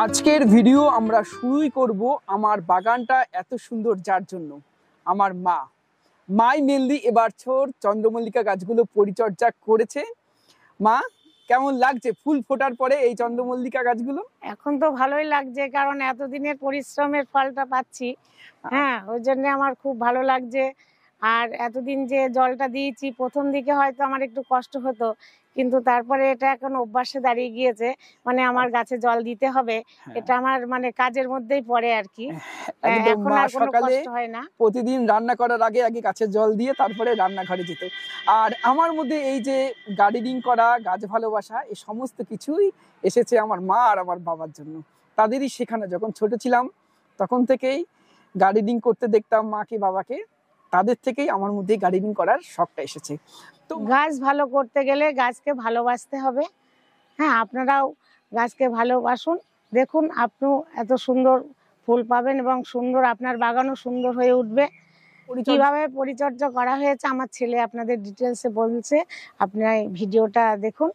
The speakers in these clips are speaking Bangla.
আজকের ভিডিও আমরা শুরুই করব আমার বাগানটা এত সুন্দর যার জন্য আমার মাই মেনলি এবছর চন্দ্রমল্লিকা গাছগুলো পরিচর্যা করেছে। মা, কেমন লাগছে ফুল ফোটার পরে এই চন্দ্রমল্লিকা গাছগুলো? এখন তো ভালোই লাগছে, কারণ এতদিনের পরিশ্রমের ফলটা পাচ্ছি। হ্যাঁ, ওই জন্য আমার খুব ভালো লাগছে। আর এতদিন যে জলটা দিয়েছি, প্রথম দিকে হয়তো আমার একটু কষ্ট হতো, কিন্তু তারপরে এটা এখন অভ্যাসে দাঁড়িয়ে গিয়েছে। মানে আমার গাছে জল দিতে হবে, এটা আমার মানে কাজের মধ্যেই পড়ে আর কি। এখন আর কোনো কষ্ট হয় না। প্রতিদিন রান্না করার আগে আগে গাছের জল দিয়ে তারপরে রান্নাঘরে যেত। আর আমার মধ্যে এই যে গার্ডেনিং করা, গাছ ভালোবাসা, এই সমস্ত কিছুই এসেছে আমার মা আর আমার বাবার জন্য। তাদেরই শেখানো। যখন ছোট ছিলাম তখন থেকেই গার্ডেনিং করতে দেখতাম মাকে বাবাকে, তাদের থেকেই আমার মধ্যে গার্ডেনিং করার শখটা এসেছে। তো গাছ ভালো করতে গেলে গাছকে ভালোবাসতে হবে। হ্যাঁ, আপনারাও গাছকে ভালোবাসুন। দেখুন, আপনিও এত সুন্দর ফুল পাবেন এবং সুন্দর আপনার বাগানও সুন্দর হয়ে উঠবে। কিভাবে পরিচর্যা করা হয়েছে আমার ছেলে আপনাদের ডিটেলসে বলছে, আপনারা ভিডিওটা দেখুন।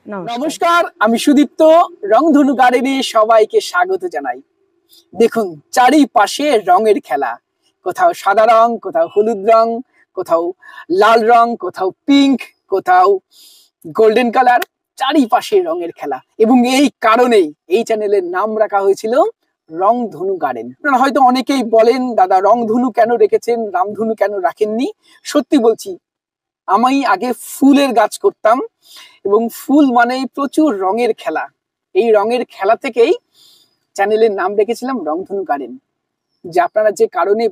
নমস্কার, আমি সুদীপ্ত। রংধনু গার্ডেনে সবাইকে স্বাগত জানাই। দেখুন, চারিপাশে রঙের খেলা। কোথাও সাদা রং, কোথাও হলুদ রং, কোথাও লাল রং, কোথাও পিঙ্ক, কোথাও গোল্ডেন কালার। চারিপাশে রঙের খেলা, এবং এই কারণেই এই চ্যানেলের নাম রাখা হয়েছিল রংধনু গার্ডেন। আপনারা হয়তো অনেকেই বলেন, দাদা রংধনু কেন রেখেছেন, রামধনু কেন রাখেননি? সত্যি বলছি, আমি আগে ফুলের গাছ করতাম, এবং ফুল মানে প্রচুর রঙের খেলা। এই রঙের খেলা থেকেই চ্যানেলের নাম রেখেছিলাম রংধনু গার্ডেন। যে আপনারা যে কারণে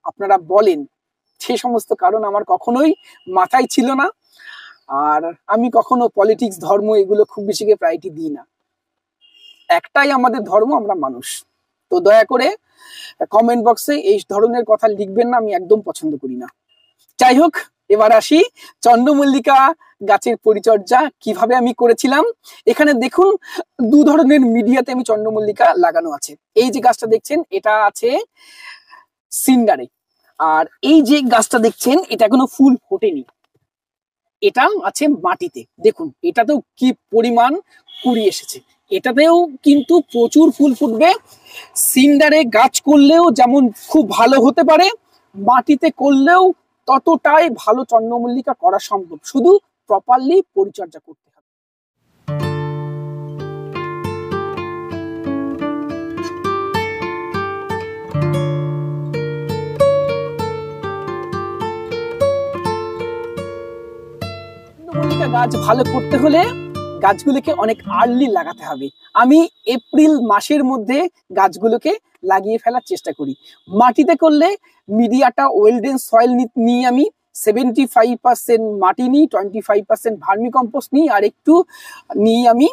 আপনারা বলেন, সে সমস্ত কারণ আমার কখনোই মাথায় ছিল না। আর আমি কখনো পলিটিক্স, ধর্ম এগুলো খুব বেশিকে প্রায়োরিটি দিই না। একটাই আমাদের ধর্ম, আমরা মানুষ। তো দয়া করে কমেন্ট বক্সে এই ধরনের কথা লিখবেন না, আমি একদম পছন্দ করি না। যাই হোক, এবার আসি চন্দ্রমল্লিকা গাছের পরিচর্যা কিভাবে আমি করেছিলাম। এখানে দেখুন, দু ধরনের মিডিয়াতে আমি চন্দ্রমল্লিকা লাগানো আছে। এই যে গাছটা দেখছেন, এটা আছে সিন্ডারে। আর এই যে গাছটা দেখছেন, এটা এখনো ফুল ফোটেনি, এটা আছে মাটিতে। দেখুন, এটাতেও কি পরিমাণ কুড়ি এসেছে। এটাতেও কিন্তু প্রচুর ফুল ফুটবে। সিন্ডারে গাছ করলেও যেমন খুব ভালো হতে পারে, মাটিতে করলেও ততটাই ভালো চন্দ্রমল্লিকা করা সম্ভব, শুধু প্রপারলি পরিচর্যা করতে হবে। চন্দ্রমল্লিকা গাছ ভালো করতে হলে গাছগুলোকে অনেক আর্লি লাগাতে হবে। আমি এপ্রিল মাসের মধ্যে গাছগুলোকে লাগিয়ে ফেলার চেষ্টা করি। মাটিতে করলে মিডিয়াটা ওয়েলডেন সয়েল নিই আমি, 75% মাটি নিই, 25% ভার্মি কম্পোস্ট নিই, আর একটু নিই আমি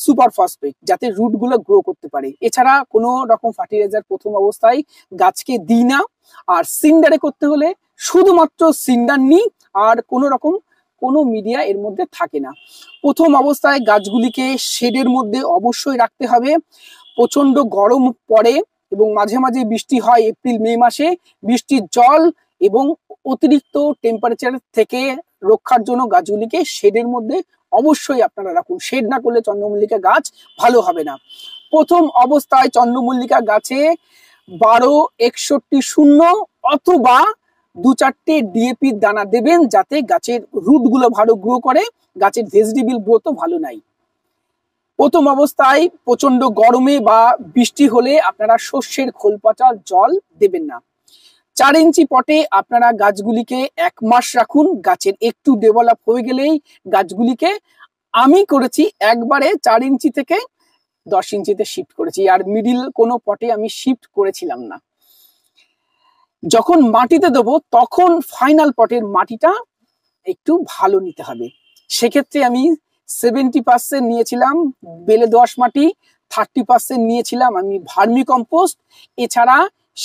সুপার ফসফেট, যাতে রুট গুলো গ্রো করতে পারে। এছাড়া কোনো রকম ফার্টিলাইজার প্রথম অবস্থায় গাছকে দিই না। আর সিন্ডারে করতে হলে শুধুমাত্র সিন্ডার নিই, আর কোনো মিডিয়া এর মধ্যে থাকে না। প্রথম অবস্থায় গাছগুলিকে শেডের মধ্যে অবশ্যই রাখতে হবে। প্রচন্ড গরম পড়ে এবং মাঝে মাঝে বৃষ্টি হয় এপ্রিল মে মাসে। বৃষ্টির জল এবং অতিরিক্ত টেম্পারেচার থেকে রক্ষার জন্য গাছগুলিকে শেডের মধ্যে অবশ্যই আপনারা রাখুন। শেড না করলে চন্দ্রমল্লিকা গাছ ভালো হবে না। প্রথম অবস্থায় চন্দ্রমল্লিকা গাছে 12-61-0 অথবা 2-4টে ডিএপি দানা দেবেন, যাতে গাছের রুট গুলো ভালো গ্রো করে, গাছের ভেজিটেবল গ্রোথ ভালো নাই। প্রথম অবস্থায় প্রচন্ড গরমে বা বৃষ্টি হলে আপনারা শস্যের খোল পচা জল দেবেন না। 4 ইঞ্চি পটে আপনারা গাছগুলিকে 1 মাস রাখুন। গাছের একটু ডেভেলপ হয়ে গেলেই গাছগুলিকে আমি করেছি একবারে 4 ইঞ্চি থেকে 10 ইঞ্চিতে শিফট করেছি, আর মিডিল কোনো পটে আমি শিফট করেছিলাম না। যখন মাটিতে দেবো তখন ফাইনাল পটের মাটিটা একটু ভালো নিতে হবে। সেক্ষেত্রে আমি 70% নিয়েছিলাম বেলে দোআঁশ মাটি, 30% নিয়েছিলাম আমি ভার্মি কম্পোস্ট। এছাড়া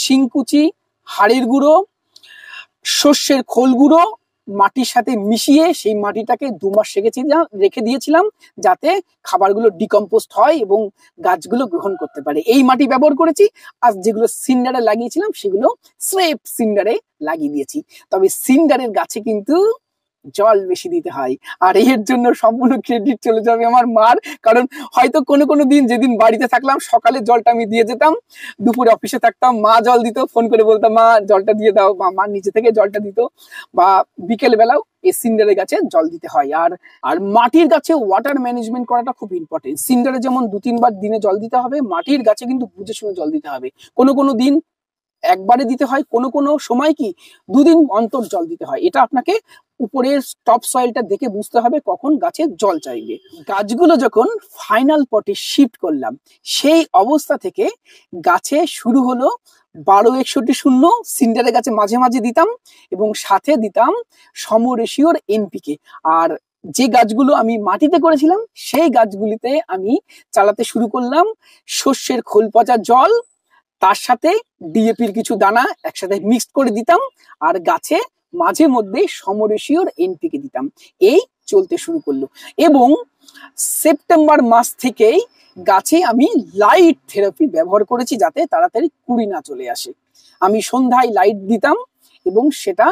শিংকুচি, হাড়ের গুঁড়ো, শস্যের খোল গুঁড়ো মাটির সাথে মিশিয়ে সেই মাটিটাকে 2 মাস রেখে দিয়েছিলাম, যাতে খাবারগুলো ডিকম্পোস্ট হয় এবং গাছগুলো গ্রহণ করতে পারে। এই মাটি ব্যবহার করেছি। আর যেগুলো সিন্ডারে লাগিয়েছিলাম সেগুলো স্রেফ সিন্ডারে লাগিয়ে দিয়েছি। তবে সিন্ডারের গাছে কিন্তু জল বেশি দিতে হয়। আর এর জন্য সম্পূর্ণ ক্রেডিট চলে যাবে আমার মার, কারণ হয়তো কোনো কোনো দিন যেদিন বাড়িতে থাকলাম সকালে জলটা আমি দিয়ে যেতাম, দুপুরে অফিসে থাকতাম, মা জল দিত, ফোন করে বলতাম মা জলটা দিয়ে দাও, মা নিচে থেকে জলটা দিত, বা বিকেল বেলাও এই সিন্ডারের গাছে জল দিতে হয়। আর মাটির গাছে ওয়াটার ম্যানেজমেন্ট করাটা খুব ইম্পর্টেন্ট। সিন্ডারে যেমন 2-3 বার দিনে জল দিতে হবে, মাটির গাছে কিন্তু বুঝে শুনে জল দিতে হবে। কোনো কোনো দিন একবারে দিতে হয়, কোনো কোনো সময় কি 2 দিন অন্তর জল দিতে হয়। এটা আপনাকে উপরের টপ সয়েলটা দেখে বুঝতে হবে কখন গাছে জল চাইবে। গাছগুলো যখন ফাইনাল পটে শিফট করলাম, সেই অবস্থা থেকে গাছে শুরু হলো 12-61-0 সিন্ডারের গাছে মাঝে মাঝে দিতাম, এবং সাথে দিতাম সমরেশিওর এনপিকে। আর যে গাছগুলো আমি মাটিতে করেছিলাম সেই গাছগুলিতে আমি চালাতে শুরু করলাম শস্যের খোল পচা জল, তার সাথে ডিএপির কিছু দানা একসাথে মিক্সড করে দিতাম, আর গাছে মাঝে মধ্যে সমরেশিওর এনপিকে দিতাম। এই চলতে শুরু করলো, এবং সেপ্টেম্বর মাস থেকেই গাছে আমি লাইট থেরাপি ব্যবহার করেছি, যাতে তাড়াতাড়ি কুড়ি না চলে আসে। আমি সন্ধ্যায় লাইট দিতাম এবং সেটা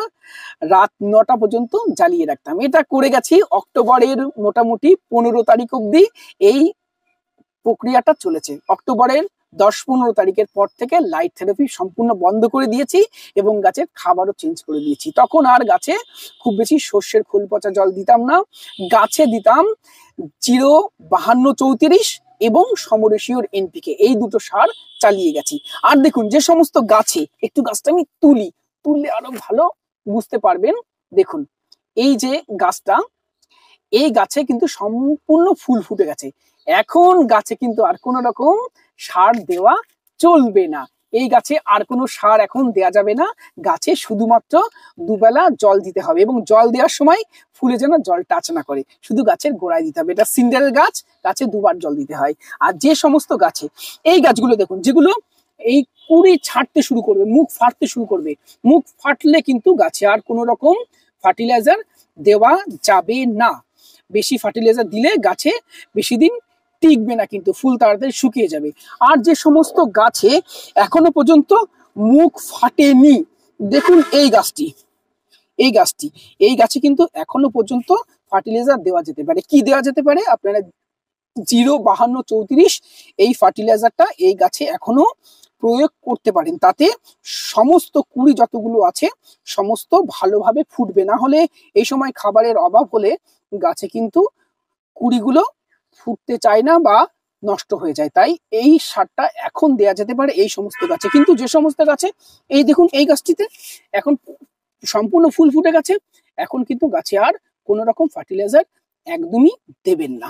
রাত 9টা পর্যন্ত জ্বালিয়ে রাখতাম। এটা করে গেছি অক্টোবরের মোটামুটি 15 তারিখ অব্দি এই প্রক্রিয়াটা চলেছে। অক্টোবরের 10-15 তারিখের পর থেকে লাইট থেরাপি সম্পূর্ণ বন্ধ করে দিয়েছি, এবং গাছের খাবারও চেঞ্জ করে দিয়েছি। তখন আর গাছে খুব বেশি শস্যের খোল পচা জল দিতাম না, গাছে দিতাম 0-52-34 এবং সমরেশিওর এনপিকে, এই দুটো সার চালিয়ে গেছি। আর দেখুন, যে সমস্ত গাছে, একটু গাছটা আমি তুললে আরো ভালো বুঝতে পারবেন। দেখুন এই যে গাছটা, এই গাছে কিন্তু সম্পূর্ণ ফুল ফুটে গেছে। এখন গাছে কিন্তু আর কোনো রকম সার দেওয়া চলবে না। এই গাছে আর কোনো সার এখন দেয়া যাবে না। গাছে শুধুমাত্র দুবেলা জল দিতে হবে, এবং জল দেওয়ার সময় ফুলে যেন জল টাচ না করে, শুধু গাছের গোড়ায় দিতে হবে। এটা সিন্ডারের গাছ, গাছে 2বার জল দিতে হয়। আর যে সমস্ত গাছে, এই গাছগুলো দেখুন যেগুলো এই কুড়ি ছাড়তে শুরু করবে, মুখ ফাটতে শুরু করবে, মুখ ফাটলে কিন্তু গাছে আর কোনো রকম ফার্টিলাইজার দেওয়া যাবে না। বেশি ফার্টিলাইজার দিলে গাছে বেশি দিন টিকবে না, কিন্তু ফুল তাড়াতাড়ি শুকিয়ে যাবে। আর যে সমস্ত গাছে এখনো পর্যন্ত মুখ ফাটেনি, দেখুন এই গাছটি, এই গাছে কিন্তু এখনো পর্যন্ত ফার্টিলাইজার দেওয়া যেতে পারে। কি দেওয়া যেতে পারে? আপনারা 0-52-34 এই ফার্টিলাইজারটা এই গাছে এখনো প্রয়োগ করতে পারেন। তাতে সমস্ত কুড়ি যতগুলো আছে সমস্ত ভালোভাবে ফুটবে। না হলে এই সময় খাবারের অভাব হলে গাছে কিন্তু কুড়িগুলো ফুটতে চায় না বা নষ্ট হয়ে যায়। তাই এই সারটা এখন দেয়া যেতে পারে এই সমস্ত গাছে। কিন্তু যে সমস্ত গাছে, এই দেখুন এই গাছটিতে এখন সম্পূর্ণ ফুল ফুটে গেছে, এখন কিন্তু গাছে আর কোনো রকম ফার্টিলাইজার একদমই দেবেন না।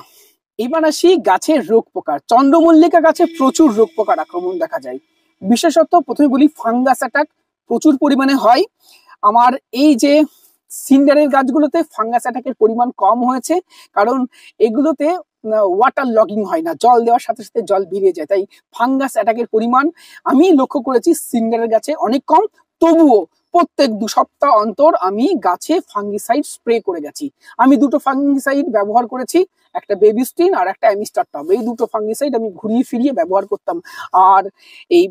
এবার আসি গাছের রোগ পোকার। চন্দ্রমল্লিকা গাছে প্রচুর রোগ পোকার আক্রমণ দেখা যায়। বিশেষত প্রথমে বলি, ফাঙ্গাস অ্যাটাক প্রচুর পরিমাণে হয়। আমার এই যে সিন্ডারের গাছগুলোতে ফাঙ্গাস অ্যাটাকের পরিমাণ কম হয়েছে, কারণ এগুলোতে ওয়াটার লগিং হয় না, জল দেওয়ার সাথে সাথে জল বেরিয়ে যায়। তাই ফাঙ্গাস অ্যাটাকের পরিমাণ আমি লক্ষ্য করেছি সিন্ডারের গাছে অনেক কম। তবুও প্রত্যেক 2 সপ্তাহ অন্তর আমি গাছে ফাঙ্গিসাইড স্প্রে করে গেছি। আমি 2টো ফাঙ্গিসাইড ব্যবহার করেছি, একটা বেবিস্টিন আর একটা অ্যামিস্টার টপ। এই 2টো ফাঙ্গিসাইড আমি ঘুরিয়ে ফিরিয়ে ব্যবহার করতাম। আর এই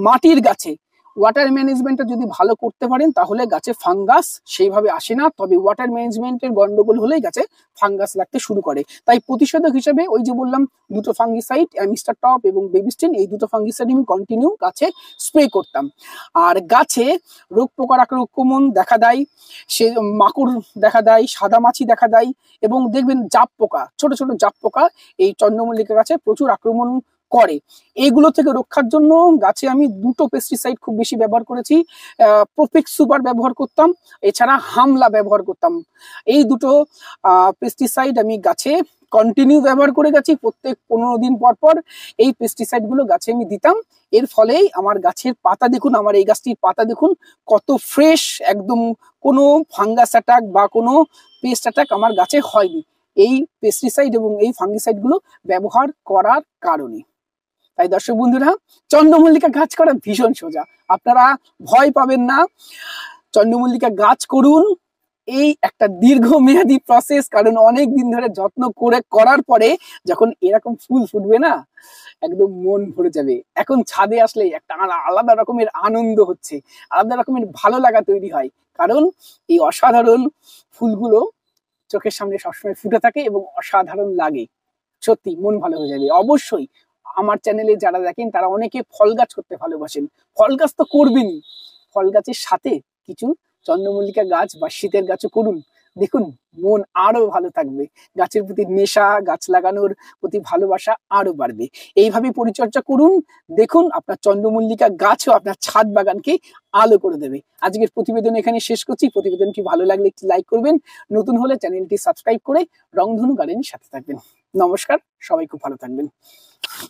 মাটির গাছে ওয়াটার ম্যানেজমেন্টটা যদি ভালো করতে পারেন তাহলে গাছে ফাঙ্গাস সেইভাবে আসে না। তবে ওয়াটার ম্যানেজমেন্টের গন্ডগোল হলেই গাছে ফাঙ্গাস লাগতে শুরু করে। তাই প্রতিষেধক হিসেবে ওই যে বললাম 2টো ফাঙ্গিসাইড, অ্যামিস্টার টপ এবং বেবিস্টিন, এই 2টো ফাঙ্গিসাইড আমি কন্টিনিউ গাছে স্প্রে করতাম। আর গাছে রোগ পোকার আক্রমণ দেখা দেয়, সে মাকড় দেখা দেয়, সাদামাছি দেখা দেয়, এবং দেখবেন জাপ পোকা, ছোট ছোট জাপ পোকা এই চন্দ্রমল্লিকা গাছে প্রচুর আক্রমণ করে। এগুলো থেকে রক্ষার জন্য গাছে আমি 2টো পেস্টিসাইড খুব বেশি ব্যবহার করেছি। প্রোফেক্স সুপার ব্যবহার করতাম, এছাড়া হামলা ব্যবহার করতাম। এই 2টো পেস্টিসাইড আমি গাছে কন্টিনিউ ব্যবহার করে গেছি। প্রত্যেক 15 দিন পর পর এই পেস্টিসাইড গুলো গাছে আমি দিতাম। এর ফলেই আমার গাছের পাতা দেখুন, আমার এই গাছটির পাতা দেখুন কত ফ্রেশ, একদম কোনো ফাঙ্গাস অ্যাটাক বা কোনো পেস্ট অ্যাটাক আমার গাছে হয়নি, এই পেস্টিসাইড এবং এই ফাঙ্গিসাইড গুলো ব্যবহার করার কারণে। তাই দর্শক বন্ধুরা, চন্দ্রমল্লিকা গাছ করা ভীষণ সোজা, আপনারা ভয় পাবেন না। চন্দ্রমল্লিকা গাছ করুন, এই একটা দীর্ঘমেয়াদী প্রসেস, কারণ অনেক দিন ধরে যত্ন করে করার পরে যখন এরকম ফুল ফুটবে না, একদম মন ভরে যাবে। এখন ছাদে আসলে একটা আলাদা রকমের আনন্দ হচ্ছে, আলাদা রকমের ভালো লাগা তৈরি হয়, কারণ এই অসাধারণ ফুলগুলো চোখের সামনে সবসময় ফুটে থাকে এবং অসাধারণ লাগে। সত্যি মন ভালো হয়ে যাবে। অবশ্যই আমার চ্যানেলে যারা দেখেন তারা অনেকে ফল গাছ করতে ভালোবাসেন, ফল গাছ তো করবেনই, ফল গাছের সাথে কিছু চন্দ্রমল্লিকা গাছ বা শীতের গাছও করুন। দেখুন মন আরো ভালো থাকবে, গাছের প্রতি নেশা, গাছ লাগানোর প্রতি ভালোবাসা আরো বাড়বে। এইভাবে পরিচর্যা করুন, দেখুন আপনার চন্দ্রমল্লিকা গাছও আপনার ছাদ বাগানকে আলো করে দেবে। আজকের প্রতিবেদন এখানে শেষ করছি। প্রতিবেদনটি ভালো লাগলে একটি লাইক করবেন, নতুন হলে চ্যানেলটি সাবস্ক্রাইব করে রংধনু গার্ডেনের সাথে থাকবেন। নমস্কার, সবাই খুব ভালো থাকবেন।